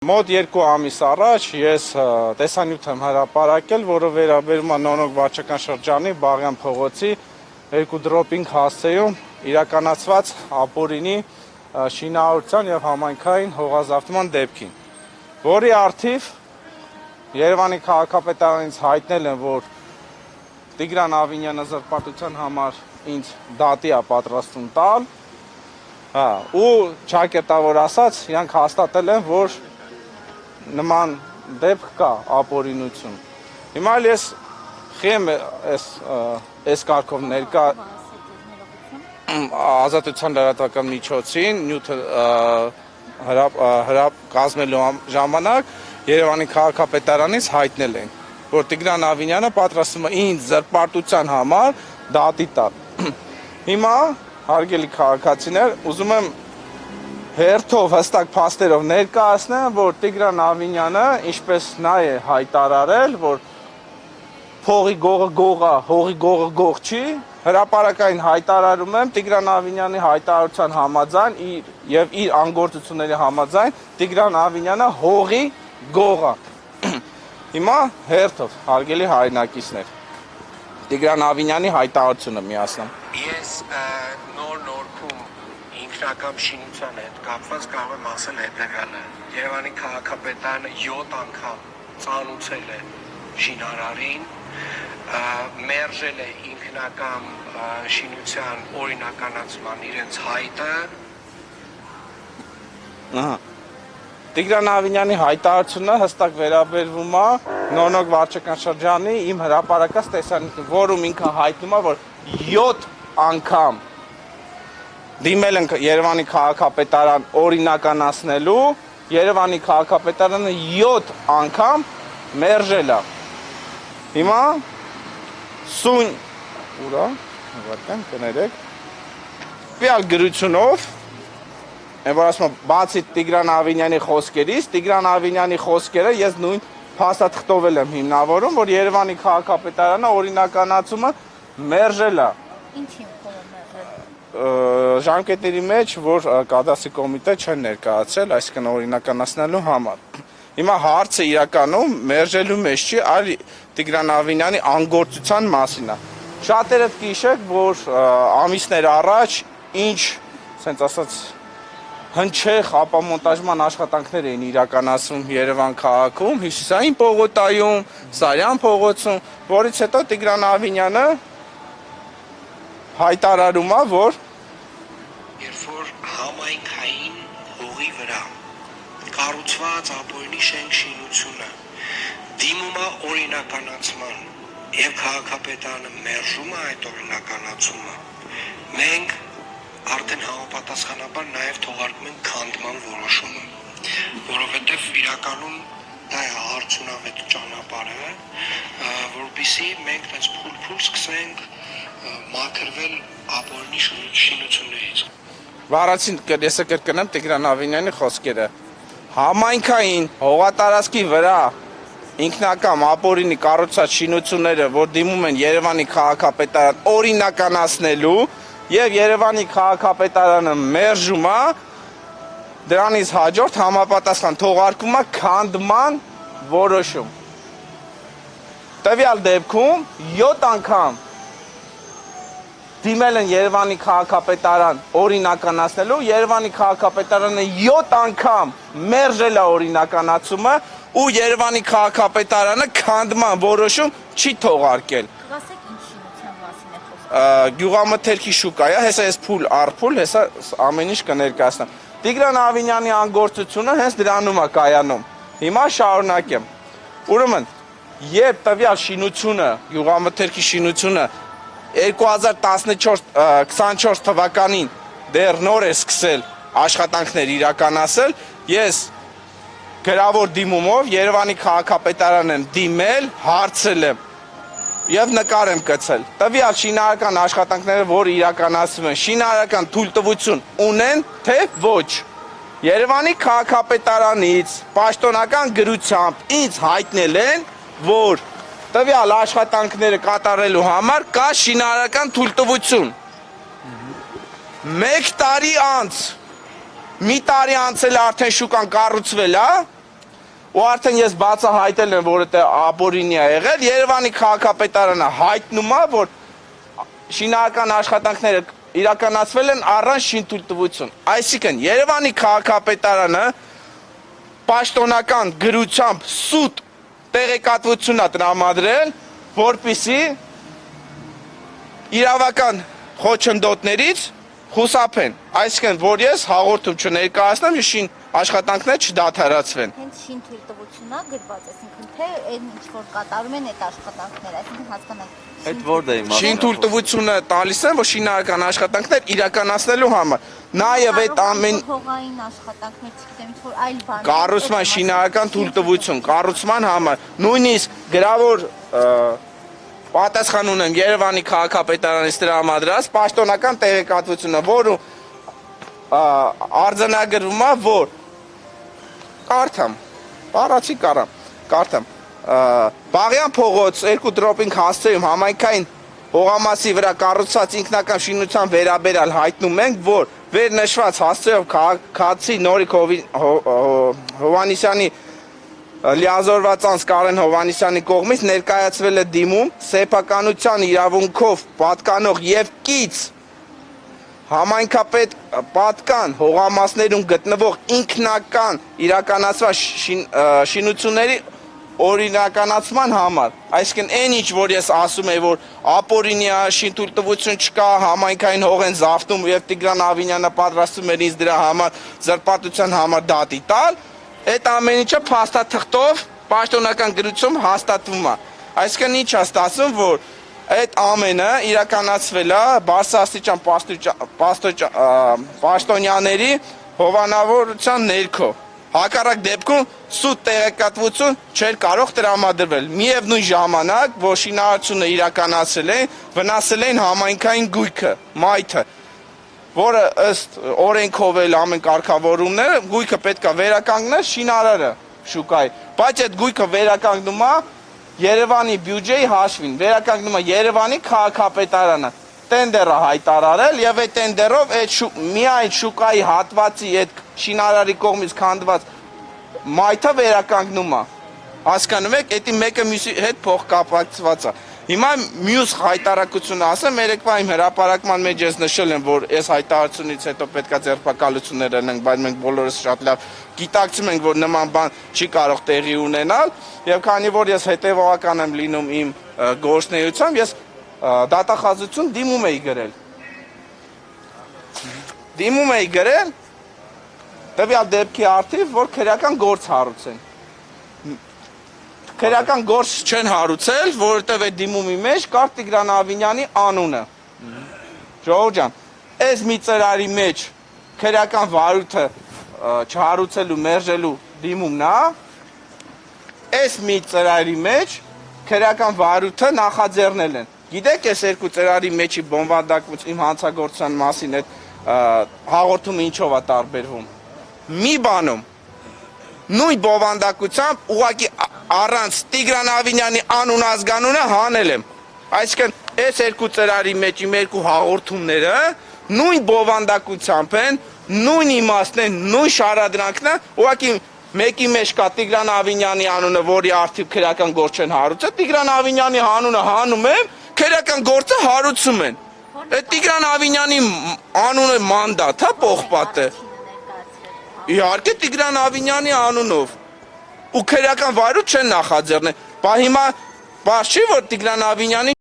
Մոտ 2 ամիս առաջ ես տեսանյութ եմ հրապարակել, որը վերաբերում է Նոնոգ վարչական շրջանի Բաղյան փողոցի 2 դրոպինգ հասցեում իրականացված ապօրինի շինարարության եւ համայնքային հողազավթման դեպքին, որի առթիվ Երևանի քաղաքապետարանից հայտնել են, որ Տիգրան Ավինյանը զրպարտության համար ինձ դատի է պատրաստում տալ, ու ճակերտավոր ասած, իրանք հաստատել են, որ նման դեպք կա ապօրինություն։ Հիմա ես խեմ այս կարգով ներկա ազատության լրատվական միջոցին նյութը կազմելու ժամանակ Երևանի քաղաքապետարանից հայտնել են, որ Տիգրան Ավինյանը պատրաստում է ինձ զրպարտության համար դատի տալ։ Հիմա, հարգելի քաղաքացիներ, ուզում եմ հերթով հստակ փաստերով ներկայացնեմ, որ Տիգրան Ավինյանը, ինչպես նա է հայտարարել, որ փողի գողը գող է, հողի գողը գող չի, հրապարակային հայտարարում եմ Տիգրան Ավինյանի հայտարարության համաձայն եւ իր անգործությունների համաձայն Տիգրան Ավինյանը հողի գող է։ Հիմա հերթով, հարգելի հայրենակիցներ, Տիգրան Ավինյանի հայտարարությունը միացնեմ։ Ես նոր-նորքում ինքնակամ շինության հետ կապված կարող եմ ասել հետևյալը. Երևանի քաղաքապետարանը 7 անգամ ծանուցել է շինարարին, մերժել է ինքնակամ շինության օրինականացման իրենց հայտը։ Տիգրան Ավինյանի հայտարարությունը հստակ վերաբերվում է Նոնոգ վարչական շրջանի իմ հրապարակած տեսանյութին, որում ինքը հայտնում է, որ 7 անգամ դիմել են Երևանի քաղաքապետարան օրինականացնելու, Երևանի քաղաքապետարանը 7 անգամ մերժել է։ Հիմա սույն ուրա, վարկան կներեք, պիալ գրությունով, որ ասում եմ, բացի Տիգրան Ավինյանի խոսքերից, Տիգրան Ավինյանի խոսքերը ես նույն փաստաթղթով եմ հիմնավորում, որ Երևանի քաղաքապետարանը օրինականացումը մերժել է։ Ինչի՞ մերժել։ Ժամկետների մեջ, որ կադաստրի կոմիտե չեն ներկայացել, այսինքն օրինականացնելու համար։ Հիմա հարցը իրականում մերժելու մեջ չի, այլ Տիգրան Ավինյանի անգործության մասին է։ Շատերդ կհիշեք, որ ամիսներ առաջ ինչ, ասենց ասած, հնչեղ ապամոնտաժման աշխատանքներ էին իրականացվում Երևան քաղաքում, Հյուսիսային պողոտայում, Սարյան փողոցում, որից հետո Տիգրան Ավինյանը հայտարարում է, որ երբ որ համայնքային հողի վրա կառուցված ապօրինի շենք շինությունը դիմում է օրինականացման եւ քաղաքապետարանը մերժում է այդ օրինականացումը, մենք արդեն համապատասխանաբար նաև թողարկում են քանդման որոշումը, որովհետև իրականում դա է արդյունավետ ճանապարհը, որովհետեւ մենք այս փուլ սկսենք մաքրվել ապօրինի շինություններից։ Վարացին ես կրկնեմ Տիգրան Ավինյանի խոսքերը։ Համայնքային հողատարածքի վրա ինքնակամ ապօրինի կառուցած շինությունները, որ դիմում են Երևանի քաղաքապետարան օրինականացնելու, եւ Երևանի քաղաքապետարանը մերժում է, դրանից հաջորդ համապատասխան թողարկում է քանդման որոշում։ Տվյալ դեպքում 7 անգամ դիմել են Երևանի քաղաքապետարան օրինականացնելու, Երևանի քաղաքապետարանը 7 անգամ մերժել է օրինականացումը ու Երևանի քաղաքապետարանը քանդման որոշում չի թողարկել։ Գյուղամթերքի շուկա է, հեսա ես փուլ առ-փուլ, հեսա ամեն ինչ կներկայացնեմ։ Տիգրան Ավինյանի անգործությունը հենց դրանում է կայանում։ Հիմա շարունակեմ։ Ուրեմն, երբ տվյալ շինությունը, գյուղամթերքի շինությունը 2024 թվականին դեռ նոր է սկսել աշխատանքներ իրականացել, ես գրավոր դիմումով Երևանի քաղաքապետարան եմ դիմել, հարցել եմ եւ նկար եմ գցել։ Տվյալ շինարարական աշխատանքները, որ իրականացվում են, շինարարական թույլտվություն ունեն, թե ոչ։ Երևանի քաղաքապետարանից պաշտոնական գրությամբ ինձ հայտնել են, որ տվյալ աշխատանքները կատարելու համար կա շինարարական թույլտվություն։ 1 տարի անց, մի տարի անց էլ արդեն շուկան կառուցվել է, ու արդեն ես բացահայտել եմ, որ դա ապօրինի է եղել, Երևանի քաղաքապետարանը հայտնում է, որ շինարարական աշխատանքները իրականացվել են առանց շինթույլտվություն։ Այսինքն Երևանի քաղաքապետարանը պաշտոնական գրությամբ սուտ տեղեկատվություն է տրամադրել, որպեսզի իրավական խոչընդոտներից խուսափեն։ Այսինքն, որ ես հաղորդում չներկայացնեմ, շին աշխատանքները չդադարեցվեն։ Հենց շինթույլտվությունն է գրված, այսինքն թե այն ինչ որ կատարում են այդ աշխատանքները, այսինքն հասկանանք։ Այդ որտե՞ը իմաստը։ Շինթույլտվությունը տալիս են, որ շինարարական աշխատանքներ իրականացնելու համար։ Նաև այդ ամեն հողային աշխատանքներ, չգիտեմ, ինչ որ այլ բան։ կառուցման շինարարական թույլտվություն, կառուցման համար, նույնիսկ գրավոր պատասխան ունեմ Երևանի քաղաքապետարանից տրամադրած պաշտոնական տեղեկատվությունը, որը արձանագրվում է, որ կարդամ, բառացի կարդամ, Բաղյան փողոց 2 դրոպինգ հասցեում համայնքային հողամասի վրա կառուցված ինքնական շինության վերաբերյալ հայտնում ենք, որ վերնշված հասցեով քաղաքացի Նորիկ Հովհաննիսյանի լիազորված անձ Կարեն Հովհաննիսյանի կողմից ներկայացվել է դիմում սեփականության իրավունքով պատկանող եւ կից համայնքապետ պատկան հողամասներում գտնվող ինքնական իրականացված շինությունների օրինականացման համար։ Այսինքն այն ինչ որ ես ասում եմ, որ ապօրինի շինթույլտվություն չկա, համայնքային հող են զավթում եւ Տիգրան Ավինյանը պատրաստում էր ինձ դրա համար զրպարտության համար դատի տալ, այդ ամեն ինչը փաստաթղթով պաշտոնական գրությամբ հաստատվում է։ Այսինքն ինչ է ստացվում, որ այդ ամենը իրականացվել է բարձրաստիճան պաշտոնյաների հովանավորության ներքո։ Հակառակ դեպքում սուտ տեղեկատվություն չէր կարող տրամադրվել։ Միևնույն ժամանակ, որ շինարարությունը իրականացել են, վնասել են համայնքային գույքը, մայթը, որը ըստ օրենքով էլ ամեն կարգավորումները գույքը պետք է վերականգնել շինարարը շուկայի, բայց այդ գույքը վերականգնում է Երևանի բյուջեի հաշվին, վերականգնում է Երևանի քաղաքապետարանը, տենդերը հայտարարել եւ այդ տենդերով միայն շուկայի հատվածի այդ շինարարի կողմից քանդված մայթը վերականգնում է։ Հասկանում եք, դա մեկը մյուսի հետ փոխկապակցված է։ Հիմա մյուս հայտարարությունը ասեմ, երեկվա իմ հրապարակման մեջ ես նշել եմ, որ այս հայտարարությունից հետո պետքա ձերբակալություններ լինեն, բայց մենք բոլորս շատ լավ գիտակցում ենք, որ նման բան չի կարող տեղի ունենալ, եւ քանի որ ես հետեւողական եմ լինում իմ գործունեությամբ, ես դատախազություն դիմում էի գրել։ Դիմում էի գրել տվյալ դեպքի առթիվ, որ քրեական գործ հարուցեն։ Քրեական գործ չեն հարուցել, որովհետև այդ դիմումի մեջ կար Տիգրան Ավինյանի անունը։ Ժողովուրդ ջան, այս մի ծրարի մեջ քրեական վարույթը չհարուցելու, մերժելու դիմումն է, այս մի ծրարի մեջ քրեական վարույթը նախաձեռնել են։ Գիտեք, այս երկու ծրարի մեջի բովանդակված իմ հանցագործության մասին այդ հաղորդումը ինչով է տարբերվում։ Մի բանում նույն բովանդակությամբ ուղղակի առանց Տիգրան Ավինյանի անուն ազգանունը հանել եմ։ Այսինքն այս երկու ծրարի մեջ իմ երկու հաղորդումները նույն բովանդակությամբ են, նույն իմաստն են, նույն շարադրանքն է, ուղղակի մեկի մեջ կա Տիգրան Ավինյանի անունը, որի առթիվ քրեական գործ չեն հարուցել, Տիգրան Ավինյանի անունը հանում եմ, քրեական գործը հարուցում են։ Այդ Տիգրան Ավինյանի անունը մանդատ, հա, պողպատ է։ Իհարկե Տիգրան Ավինյանի անունով ու քրեական վարույթ չեն նախաձեռնել։ Բա հիմա բաց չի, որ Տիգրան Ավինյանի